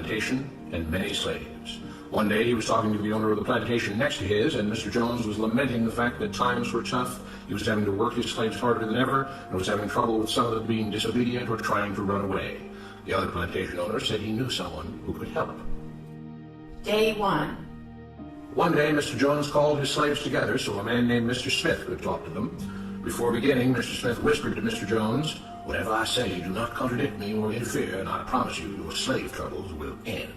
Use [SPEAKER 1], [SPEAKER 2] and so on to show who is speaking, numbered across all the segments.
[SPEAKER 1] plantation and many slaves. One day he was talking to the owner of the plantation next to his, and Mr. Jones was lamenting the fact that times were tough. He was having to work his slaves harder than ever, and was having trouble with some of them being disobedient or trying to run away. The other plantation owner said he knew someone who could help.
[SPEAKER 2] Day 1.
[SPEAKER 1] One day Mr. Jones called his slaves together so a man named Mr. Smith could talk to them. Before beginning, Mr. Smith whispered to Mr. Jones, "Whatever I say, do not contradict me or interfere, and I promise you your slave troubles will end."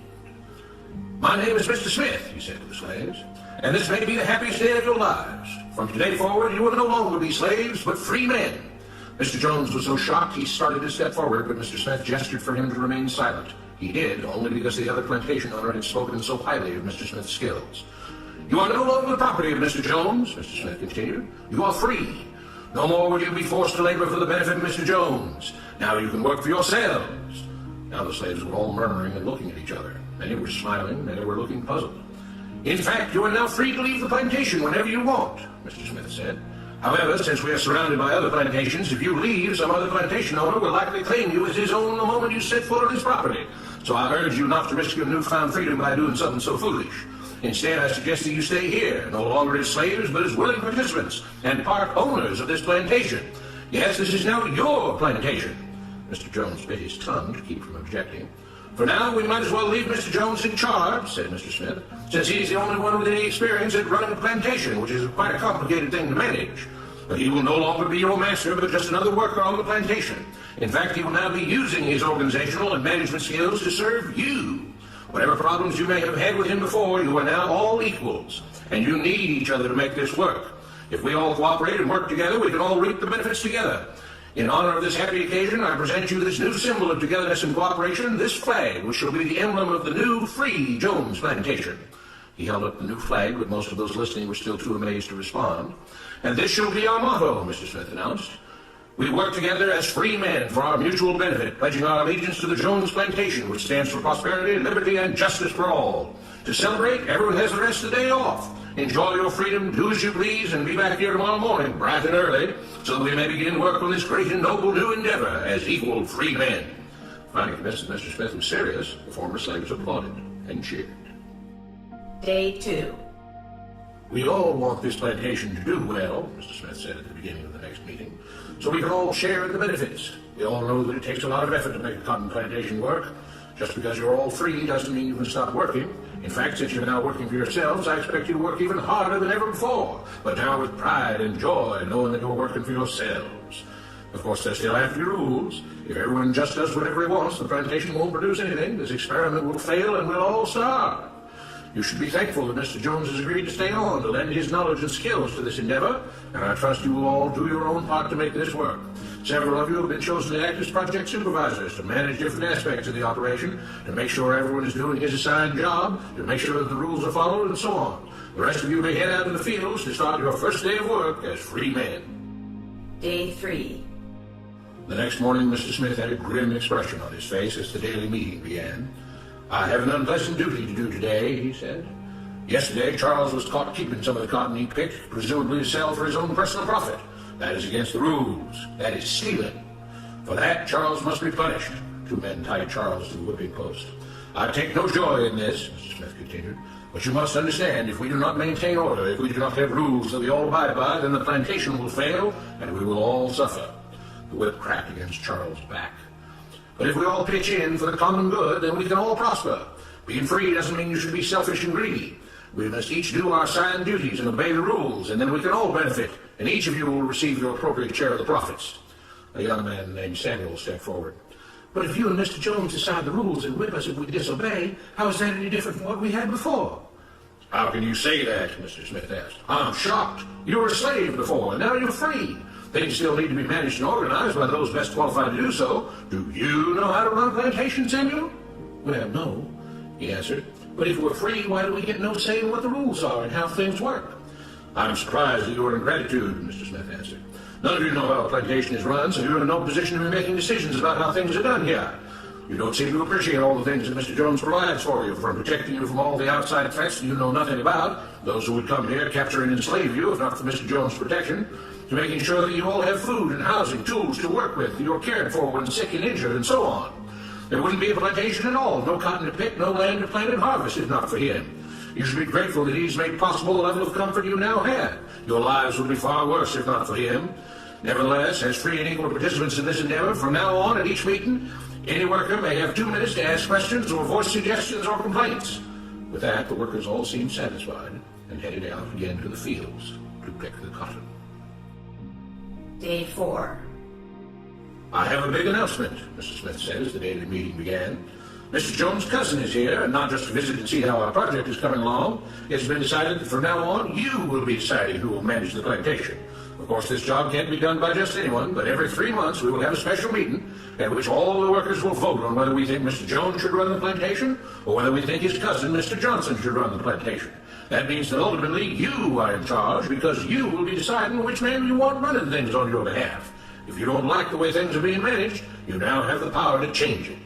[SPEAKER 1] "My name is Mr. Smith," he said to the slaves, "and this may be the happiest day of your lives. From today forward, you will no longer be slaves, but free men." Mr. Jones was so shocked he started to step forward, but Mr. Smith gestured for him to remain silent. He did, only because the other plantation owner had spoken so highly of Mr. Smith's skills. "You are no longer the property of Mr. Jones," Mr. Smith continued. "You are free. No more will you be forced to labor for the benefit of Mr. Jones. Now you can work for yourselves." Now the slaves were all murmuring and looking at each other. Many were smiling, many were looking puzzled. "In fact, you are now free to leave the plantation whenever you want," Mr. Smith said. "However, since we are surrounded by other plantations, if you leave, some other plantation owner will likely claim you as his own the moment you set foot on his property. So I urge you not to risk your newfound freedom by doing something so foolish. Instead, I suggest that you stay here, no longer as slaves, but as willing participants and part owners of this plantation. Yes, this is now your plantation." Mr. Jones bit his tongue to keep from objecting. "For now, we might as well leave Mr. Jones in charge," said Mr. Smith, "since he's the only one with any experience at running a plantation, which is quite a complicated thing to manage. But he will no longer be your master, but just another worker on the plantation. In fact, he will now be using his organizational and management skills to serve you. Whatever problems you may have had with him before, you are now all equals, and you need each other to make this work. If we all cooperate and work together, we can all reap the benefits together. In honor of this happy occasion, I present you this new symbol of togetherness and cooperation, this flag, which shall be the emblem of the new free Jones plantation." He held up the new flag, but most of those listening were still too amazed to respond. "And this shall be our motto," Mr. Smith announced. "We work together as free men for our mutual benefit, pledging our allegiance to the Jones plantation, which stands for prosperity, liberty, and justice for all. To celebrate, everyone has the rest of the day off. Enjoy your freedom, do as you please, and be back here tomorrow morning, bright and early, so that we may begin work on this great and noble new endeavor as equal free men." Finally convinced that Mr. Smith was serious, the former slaves applauded and cheered.
[SPEAKER 2] Day 2.
[SPEAKER 1] "We all want this plantation to do well," Mr. Smith said at the beginning of the next meeting, "so we can all share in the benefits. We all know that it takes a lot of effort to make a cotton plantation work. Just because you're all free doesn't mean you can stop working. In fact, since you're now working for yourselves, I expect you to work even harder than ever before, but now with pride and joy, knowing that you're working for yourselves. Of course, there still have to be rules. If everyone just does whatever he wants, the plantation won't produce anything. This experiment will fail and we'll all starve. You should be thankful that Mr. Jones has agreed to stay on to lend his knowledge and skills to this endeavor, and I trust you will all do your own part to make this work. Several of you have been chosen to act as project supervisors to manage different aspects of the operation, to make sure everyone is doing his assigned job, to make sure that the rules are followed, and so on. The rest of you may head out in the fields to start your first day of work as free men."
[SPEAKER 2] Day 3.
[SPEAKER 1] The next morning, Mr. Smith had a grim expression on his face as the daily meeting began. "I have an unpleasant duty to do today," he said. "Yesterday, Charles was caught keeping some of the cotton he picked, presumably to sell for his own personal profit. That is against the rules. That is stealing. For that, Charles must be punished." Two men tied Charles to the whipping post. "I take no joy in this," Mr. Smith continued, "but you must understand, if we do not maintain order, if we do not have rules that we all abide by, then the plantation will fail, and we will all suffer." The whip cracked against Charles' back. "But if we all pitch in for the common good, then we can all prosper. Being free doesn't mean you should be selfish and greedy. We must each do our assigned duties and obey the rules, and then we can all benefit, and each of you will receive your appropriate share of the profits." A young man named Samuel stepped forward. "But if you and Mr. Jones decide the rules and whip us if we disobey, how is that any different from what we had before?" "How can you say that?" Mr. Smith asked. "I'm shocked. You were a slave before, and now you're free. Things still need to be managed and organized by those best qualified to do so. Do you know how to run a plantation, Samuel?" "Well, no," he answered. "But if we're free, why do we get no say in what the rules are and how things work?" "I'm surprised at your ingratitude," Mr. Smith answered. "None of you know how a plantation is run, so you're in no position to be making decisions about how things are done here. You don't seem to appreciate all the things that Mr. Jones provides for you, from protecting you from all the outside threats you know nothing about, those who would come here, capture and enslave you if not for Mr. Jones' protection, to making sure that you all have food and housing, tools to work with, you're cared for when sick and injured, and so on. There wouldn't be a plantation at all, no cotton to pick, no land to plant and harvest if not for him. You should be grateful that he's made possible the level of comfort you now have. Your lives would be far worse if not for him. Nevertheless, as free and equal participants in this endeavor, from now on at each meeting, any worker may have 2 minutes to ask questions or voice suggestions or complaints. With that, the workers all seemed satisfied and headed out again to the fields to pick the cotton.
[SPEAKER 2] Day 4.
[SPEAKER 1] I have a big announcement, Mr. Smith said as the day of the meeting began. Mr. Jones' cousin is here, and not just to visit and see how our project is coming along. It has been decided that from now on, you will be deciding who will manage the plantation. Of course, this job can't be done by just anyone, but every 3 months we will have a special meeting at which all the workers will vote on whether we think Mr. Jones should run the plantation or whether we think his cousin, Mr. Johnson, should run the plantation. That means that ultimately you are in charge because you will be deciding which man you want running things on your behalf. If you don't like the way things are being managed, you now have the power to change it.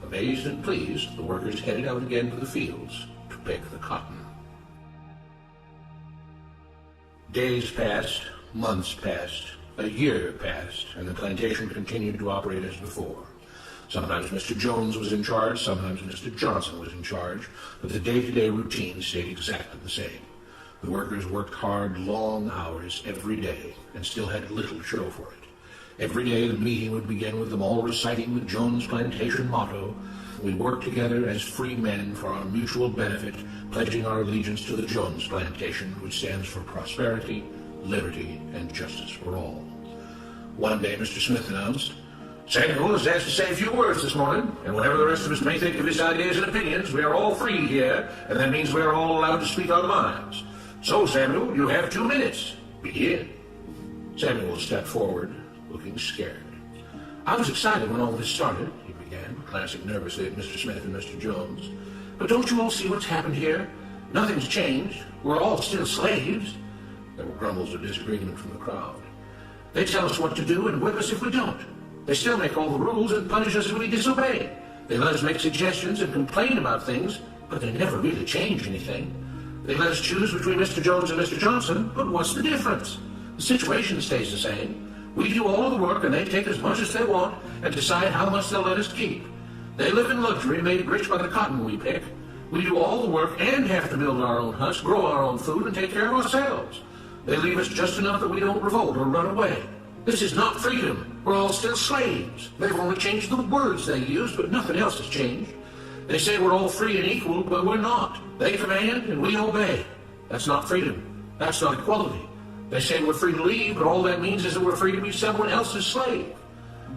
[SPEAKER 1] Amazed and pleased, the workers headed out again to the fields to pick the cotton. Days passed, months passed, a year passed, and the plantation continued to operate as before. Sometimes Mr. Jones was in charge, sometimes Mr. Johnson was in charge, but the day-to-day routine stayed exactly the same. The workers worked hard, long hours every day, and still had little to show for it. Every day the meeting would begin with them all reciting the Jones Plantation motto, "We work together as free men for our mutual benefit, pledging our allegiance to the Jones Plantation, which stands for prosperity, liberty, and justice for all." One day Mr. Smith announced, "Samuel is asked to say a few words this morning, and whatever the rest of us may think of his ideas and opinions, we are all free here, and that means we are all allowed to speak our minds. So, Samuel, you have 2 minutes. Begin." Samuel stepped forward, looking scared. "I was excited when all this started," he began, glancing nervously at Mr. Smith and Mr. Jones. "But don't you all see what's happened here? Nothing's changed. We're all still slaves." There were grumbles of disagreement from the crowd. "They tell us what to do and whip us if we don't. They still make all the rules and punish us if we disobey. They let us make suggestions and complain about things, but they never really change anything. They let us choose between Mr. Jones and Mr. Johnson, but what's the difference? The situation stays the same. We do all the work and they take as much as they want and decide how much they'll let us keep. They live in luxury, made rich by the cotton we pick. We do all the work and have to build our own huts, grow our own food, and take care of ourselves. They leave us just enough that we don't revolt or run away. This is not freedom. We're all still slaves. They've only changed the words they use, but nothing else has changed. They say we're all free and equal, but we're not. They command and we obey. That's not freedom. That's not equality. They say we're free to leave, but all that means is that we're free to be someone else's slave.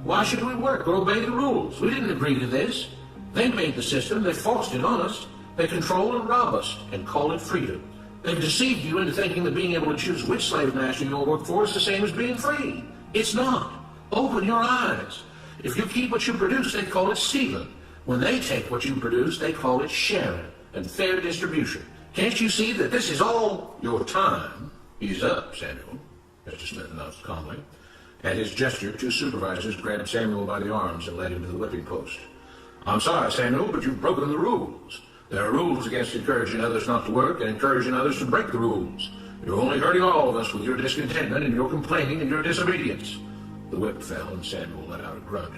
[SPEAKER 1] Why should we work or obey the rules? We didn't agree to this. They made the system. They forced it on us. They control and rob us and call it freedom. They've deceived you into thinking that being able to choose which slave master you'll work for is the same as being free. It's not. Open your eyes. If you keep what you produce, they call it stealing. When they take what you produce, they call it sharing and fair distribution. Can't you see that this is all your time? Ease up, Samuel, Mr. Smith announced calmly. At his gesture, 2 supervisors grabbed Samuel by the arms and led him to the whipping post. "I'm sorry, Samuel, but you've broken the rules. There are rules against encouraging others not to work and encouraging others to break the rules. You're only hurting all of us with your discontentment and your complaining and your disobedience." The whip fell and Samuel let out a grunt.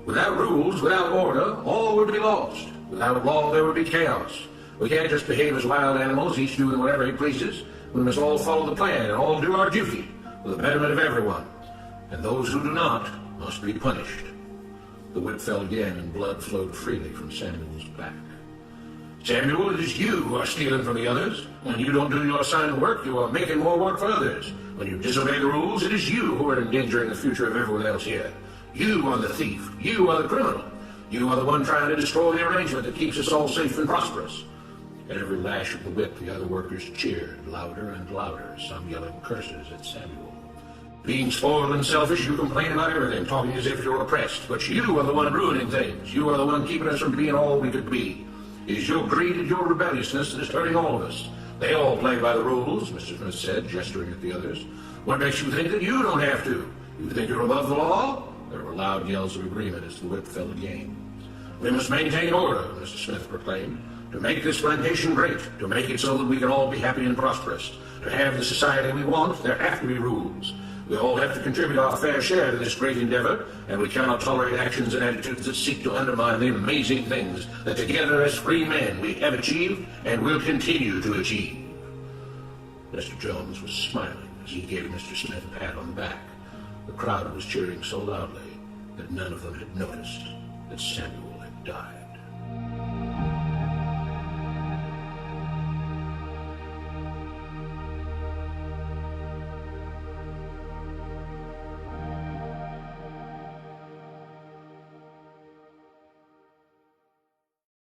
[SPEAKER 1] "Without rules, without order, all would be lost. Without law, there would be chaos. We can't just behave as wild animals, each doing whatever he pleases. We must all follow the plan and all do our duty for the betterment of everyone. And those who do not must be punished." The whip fell again and blood flowed freely from Samuel's back. "Samuel, it is you who are stealing from the others. When you don't do your assigned work, you are making more work for others. When you disobey the rules, it is you who are endangering the future of everyone else here. You are the thief. You are the criminal. You are the one trying to destroy the arrangement that keeps us all safe and prosperous." At every lash of the whip, the other workers cheered louder and louder, some yelling curses at Samuel. "Being spoiled and selfish, you complain about everything, talking as if you're oppressed. But you are the one ruining things. You are the one keeping us from being all we could be. It is your greed and your rebelliousness that is hurting all of us. They all play by the rules," Mr. Smith said, gesturing at the others. "What makes you think that you don't have to? You think you're above the law?" There were loud yells of agreement as the whip fell again. "We must maintain order," Mr. Smith proclaimed. "To make this plantation great, to make it so that we can all be happy and prosperous, to have the society we want, there have to be rules. We all have to contribute our fair share to this great endeavor, and we cannot tolerate actions and attitudes that seek to undermine the amazing things that together as free men we have achieved and will continue to achieve. Mr. Jones was smiling as he gave Mr. Smith a pat on the back. The crowd was cheering so loudly that none of them had noticed that Samuel had died.